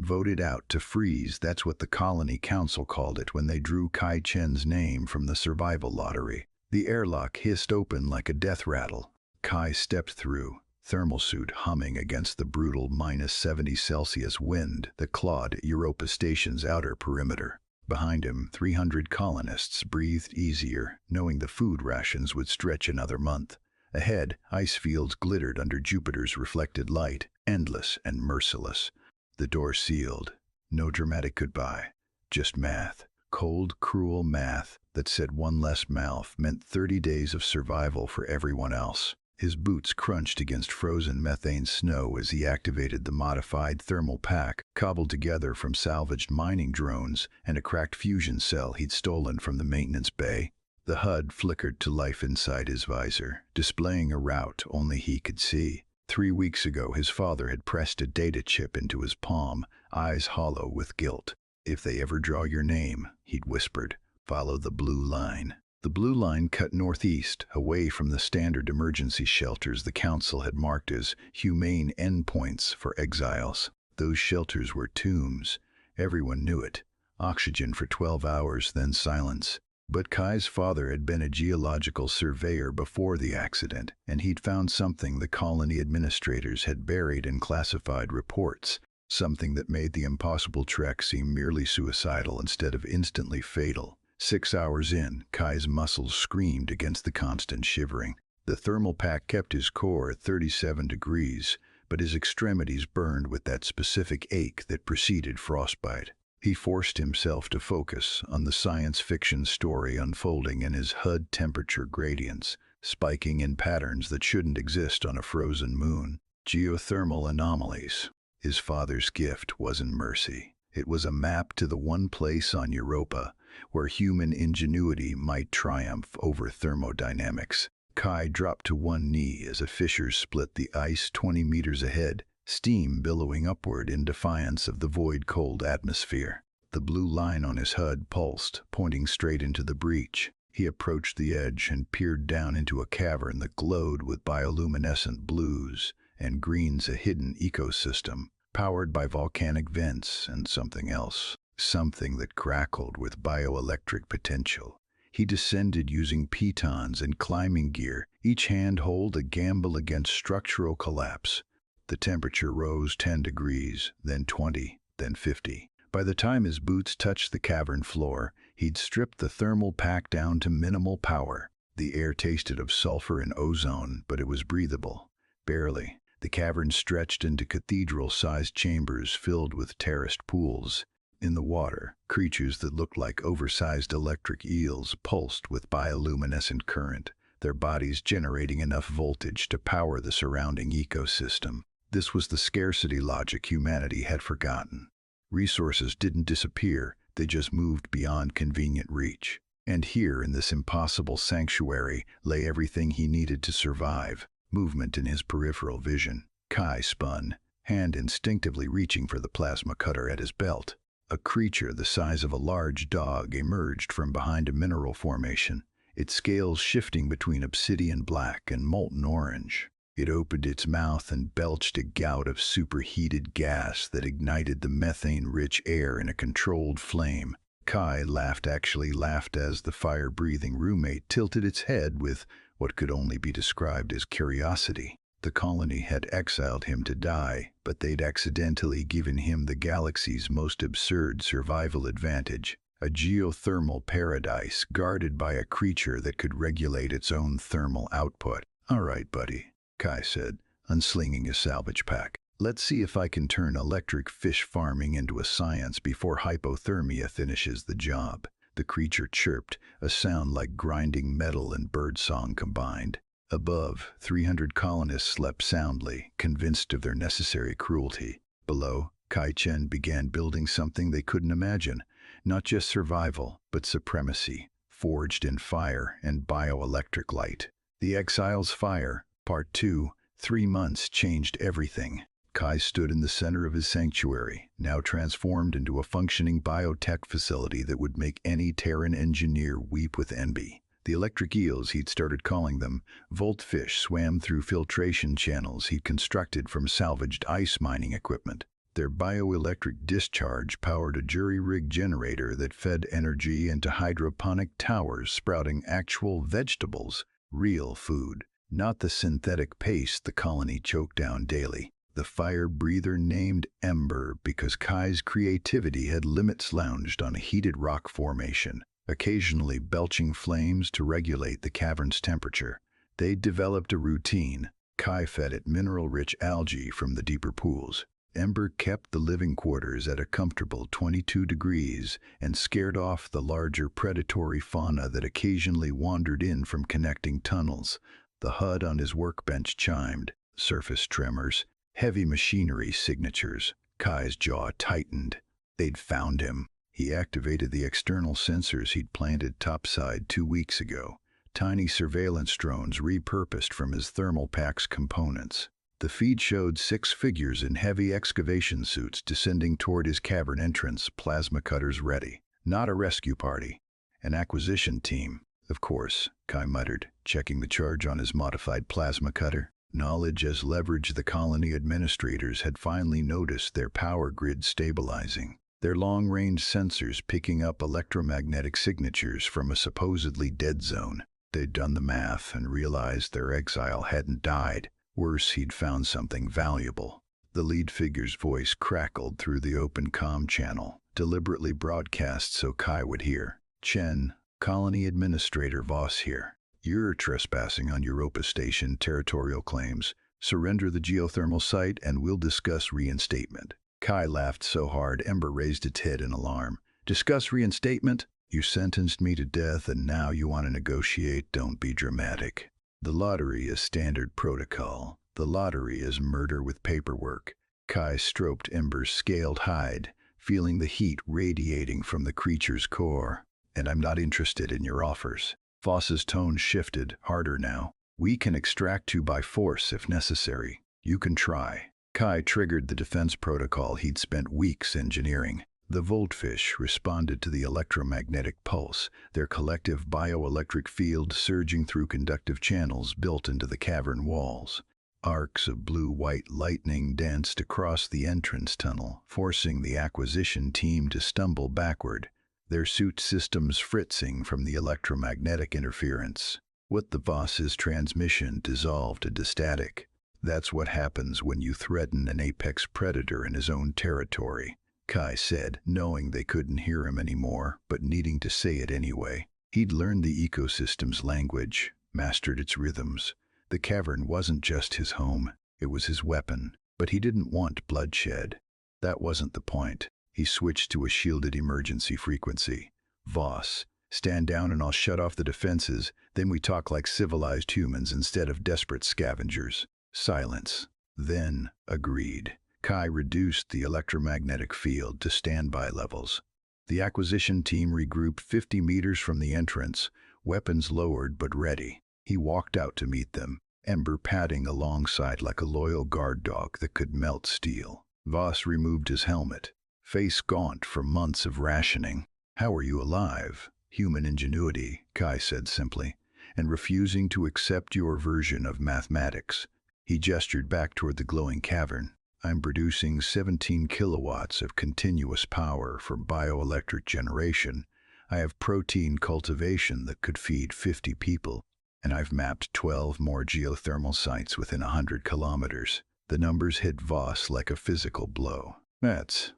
Voted out to freeze, that's what the colony council called it when they drew Kai Chen's name from the survival lottery. The airlock hissed open like a death rattle. Kai stepped through, thermal suit humming against the brutal -70 Celsius wind that clawed at Europa Station's outer perimeter. Behind him, 300 colonists breathed easier, knowing the food rations would stretch another month. Ahead, ice fields glittered under Jupiter's reflected light, endless and merciless. The door sealed. No dramatic goodbye. Just math. Cold, cruel math that said one less mouth meant 30 days of survival for everyone else. His boots crunched against frozen methane snow as he activated the modified thermal pack, cobbled together from salvaged mining drones and a cracked fusion cell he'd stolen from the maintenance bay. The HUD flickered to life inside his visor, displaying a route only he could see. 3 weeks ago, his father had pressed a data chip into his palm, eyes hollow with guilt. "If they ever draw your name," he'd whispered, "follow the blue line." The blue line cut northeast, away from the standard emergency shelters the council had marked as humane endpoints for exiles. Those shelters were tombs. Everyone knew it. Oxygen for 12 hours, then silence. But Kai's father had been a geological surveyor before the accident, and he'd found something the colony administrators had buried in classified reports, something that made the impossible trek seem merely suicidal instead of instantly fatal. 6 hours in, Kai's muscles screamed against the constant shivering. The thermal pack kept his core at 37 degrees, but his extremities burned with that specific ache that preceded frostbite. He forced himself to focus on the science fiction story unfolding in his HUD temperature gradients, spiking in patterns that shouldn't exist on a frozen moon. Geothermal anomalies. His father's gift wasn't mercy. It was a map to the one place on Europa where human ingenuity might triumph over thermodynamics. Kai dropped to one knee as a fissure split the ice 20 meters ahead, steam billowing upward in defiance of the void-cold atmosphere. The blue line on his HUD pulsed, pointing straight into the breach. He approached the edge and peered down into a cavern that glowed with bioluminescent blues and greens, a hidden ecosystem, powered by volcanic vents and something else, something that crackled with bioelectric potential. He descended using pitons and climbing gear, each handhold a gamble against structural collapse. The temperature rose 10 degrees, then 20, then 50. By the time his boots touched the cavern floor, he'd stripped the thermal pack down to minimal power. The air tasted of sulfur and ozone, but it was breathable. Barely. The cavern stretched into cathedral-sized chambers filled with terraced pools. In the water, creatures that looked like oversized electric eels pulsed with bioluminescent current, their bodies generating enough voltage to power the surrounding ecosystem. This was the scarcity logic humanity had forgotten. Resources didn't disappear, they just moved beyond convenient reach. And here, in this impossible sanctuary, lay everything he needed to survive. Movement in his peripheral vision. Kai spun, hand instinctively reaching for the plasma cutter at his belt. A creature the size of a large dog emerged from behind a mineral formation, its scales shifting between obsidian black and molten orange. It opened its mouth and belched a gout of superheated gas that ignited the methane-rich air in a controlled flame. Kai laughed as the fire-breathing roommate tilted its head with what could only be described as curiosity. The colony had exiled him to die, but they'd accidentally given him the galaxy's most absurd survival advantage, a geothermal paradise guarded by a creature that could regulate its own thermal output. "All right, buddy," Kai said, unslinging his salvage pack. "Let's see if I can turn electric fish farming into a science before hypothermia finishes the job." The creature chirped, a sound like grinding metal and birdsong combined. Above, 300 colonists slept soundly, convinced of their necessary cruelty. Below, Kai Chen began building something they couldn't imagine. Not just survival, but supremacy, forged in fire and bioelectric light. The Exile's Fire, Part 2, 3 months changed everything. Kai stood in the center of his sanctuary, now transformed into a functioning biotech facility that would make any Terran engineer weep with envy. The electric eels, he'd started calling them, voltfish, swam through filtration channels he'd constructed from salvaged ice mining equipment. Their bioelectric discharge powered a jury-rig generator that fed energy into hydroponic towers sprouting actual vegetables, real food, not the synthetic paste the colony choked down daily. The fire breather named Ember because Kai's creativity had limits lounged on a heated rock formation, occasionally belching flames to regulate the cavern's temperature. They'd developed a routine. Kai fed it mineral-rich algae from the deeper pools. Ember kept the living quarters at a comfortable 22 degrees and scared off the larger predatory fauna that occasionally wandered in from connecting tunnels. The HUD on his workbench chimed. Surface tremors, heavy machinery signatures. Kai's jaw tightened. They'd found him. He activated the external sensors he'd planted topside 2 weeks ago. Tiny surveillance drones repurposed from his thermal pack's components. The feed showed 6 figures in heavy excavation suits descending toward his cavern entrance, plasma cutters ready. Not a rescue party. An acquisition team. Of course, Kai muttered, checking the charge on his modified plasma cutter. Knowledge as leverage. The colony administrators had finally noticed their power grid stabilizing. Their long-range sensors picking up electromagnetic signatures from a supposedly dead zone. They'd done the math and realized their exile hadn't died. Worse, he'd found something valuable. The lead figure's voice crackled through the open comm channel, deliberately broadcast so Kai would hear. Chen, Colony Administrator Voss here. You're trespassing on Europa Station territorial claims. Surrender the geothermal site and we'll discuss reinstatement. Kai laughed so hard Ember raised its head in alarm. Discuss reinstatement? You sentenced me to death and now you want to negotiate? Don't be dramatic. The lottery is standard protocol. The lottery is murder with paperwork. Kai stroked Ember's scaled hide, feeling the heat radiating from the creature's core. And I'm not interested in your offers. Voss's tone shifted, harder now. We can extract you by force if necessary. You can try. Kai triggered the defense protocol he'd spent weeks engineering. The Voltfish responded to the electromagnetic pulse, their collective bioelectric field surging through conductive channels built into the cavern walls. Arcs of blue-white lightning danced across the entrance tunnel, forcing the acquisition team to stumble backward, their suit systems fritzing from the electromagnetic interference. What the Voss's transmission dissolved into static. That's what happens when you threaten an apex predator in his own territory, Kai said, knowing they couldn't hear him anymore, but needing to say it anyway. He'd learned the ecosystem's language, mastered its rhythms. The cavern wasn't just his home, it was his weapon. But he didn't want bloodshed. That wasn't the point. He switched to a shielded emergency frequency. Voss, stand down and I'll shut off the defenses, then we talk like civilized humans instead of desperate scavengers. Silence. Then, agreed. Kai reduced the electromagnetic field to standby levels. The acquisition team regrouped 50 meters from the entrance, weapons lowered but ready. He walked out to meet them, Ember padding alongside like a loyal guard dog that could melt steel. Voss removed his helmet, face gaunt from months of rationing. How are you alive? Human ingenuity, Kai said simply, and refusing to accept your version of mathematics. He gestured back toward the glowing cavern. I'm producing 17 kilowatts of continuous power for bioelectric generation. I have protein cultivation that could feed 50 people, and I've mapped 12 more geothermal sites within 100 kilometers. The numbers hit Voss like a physical blow. That's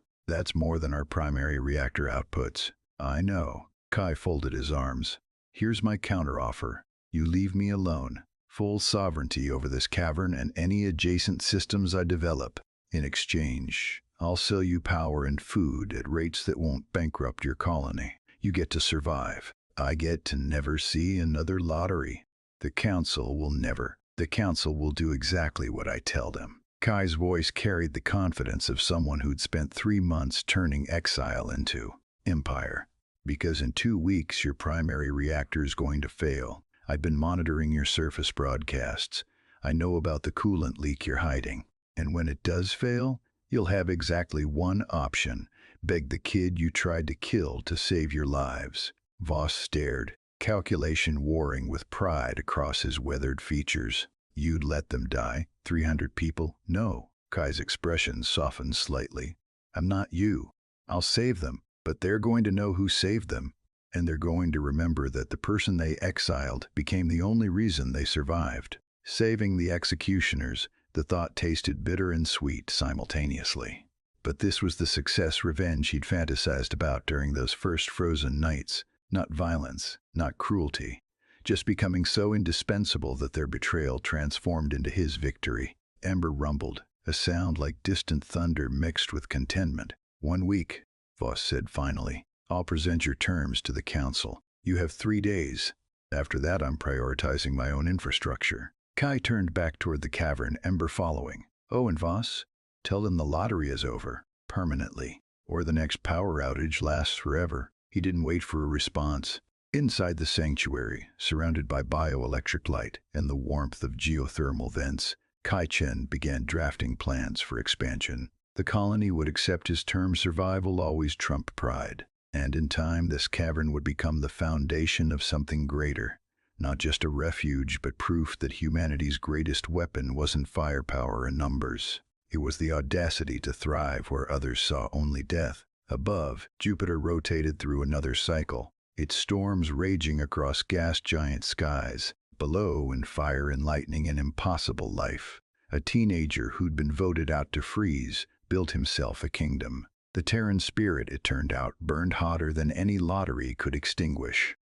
more than our primary reactor outputs. I know. Kai folded his arms. Here's my counteroffer. You leave me alone. Full sovereignty over this cavern and any adjacent systems I develop. In exchange, I'll sell you power and food at rates that won't bankrupt your colony. You get to survive. I get to never see another lottery. The council will do exactly what I tell them. Kai's voice carried the confidence of someone who'd spent 3 months turning exile into empire. Because in 2 weeks your primary reactor is going to fail. I've been monitoring your surface broadcasts. I know about the coolant leak you're hiding. And when it does fail, you'll have exactly one option. Beg the kid you tried to kill to save your lives. Voss stared, calculation warring with pride across his weathered features. You'd let them die? 300 people? No. Kai's expression softened slightly. I'm not you. I'll save them, but they're going to know who saved them, and they're going to remember that the person they exiled became the only reason they survived. Saving the executioners, the thought tasted bitter and sweet simultaneously. But this was the success revenge he'd fantasized about during those first frozen nights. Not violence, not cruelty, just becoming so indispensable that their betrayal transformed into his victory. Ember rumbled, a sound like distant thunder mixed with contentment. 1 week, Voss said finally. I'll present your terms to the council. You have 3 days. After that, I'm prioritizing my own infrastructure. Kai turned back toward the cavern, Ember following. Oh, and Voss, tell them the lottery is over, permanently, or the next power outage lasts forever. He didn't wait for a response. Inside the sanctuary, surrounded by bioelectric light and the warmth of geothermal vents, Kai Chen began drafting plans for expansion. The colony would accept his term survival always trumped pride. And in time, this cavern would become the foundation of something greater. Not just a refuge, but proof that humanity's greatest weapon wasn't firepower and numbers. It was the audacity to thrive where others saw only death. Above, Jupiter rotated through another cycle, its storms raging across gas-giant skies. Below, in fire and lightning, an impossible life. A teenager who'd been voted out to freeze built himself a kingdom. The Terran spirit, it turned out, burned hotter than any lottery could extinguish.